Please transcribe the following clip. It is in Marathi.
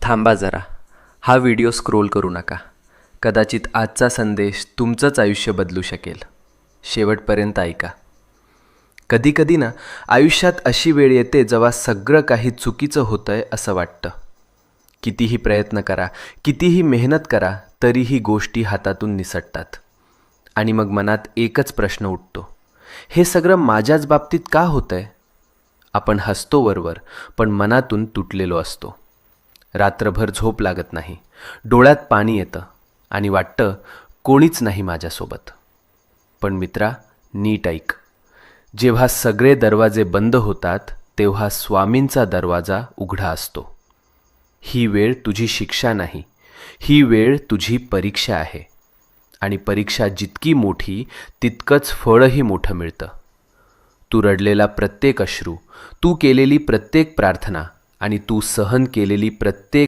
थांबा जरा. हा व्हिडिओ स्क्रोल करू नका. कदाचित आजचा संदेश तुमचंच आयुष्य बदलू शकेल. शेवटपर्यंत ऐका. कधीकधी ना आयुष्यात अशी वेळ येते जेव्हा सगळं काही चुकीचं होतंय असं वाटतं. कितीही प्रयत्न करा, कितीही मेहनत करा, तरीही गोष्टी हातातून निसटतात. आणि मग मनात एकच प्रश्न उठतो, हे सगळं माझ्याच बाबतीत का होतंय? आपण हसतो वरवर, पण मनातून तुटलेलो असतो. रात्रभर झोप लागत नाही, डोळ्यात पाणी येतं आणि वाटतं कोणीच नाही माझ्यासोबत. पण मित्रा, नीट ऐक. जेव्हा सगळे दरवाजे बंद होतात तेव्हा स्वामींचा दरवाजा उघडा असतो. ही वेळ तुझी शिक्षा नाही, ही वेळ तुझी परीक्षा आहे. आणि परीक्षा जितकी मोठी तितकंच फळही मोठं मिळतं. तू रडलेला प्रत्येक अश्रू, तू केलेली प्रत्येक प्रार्थना आणि तू सहन केलेली प्रत्येक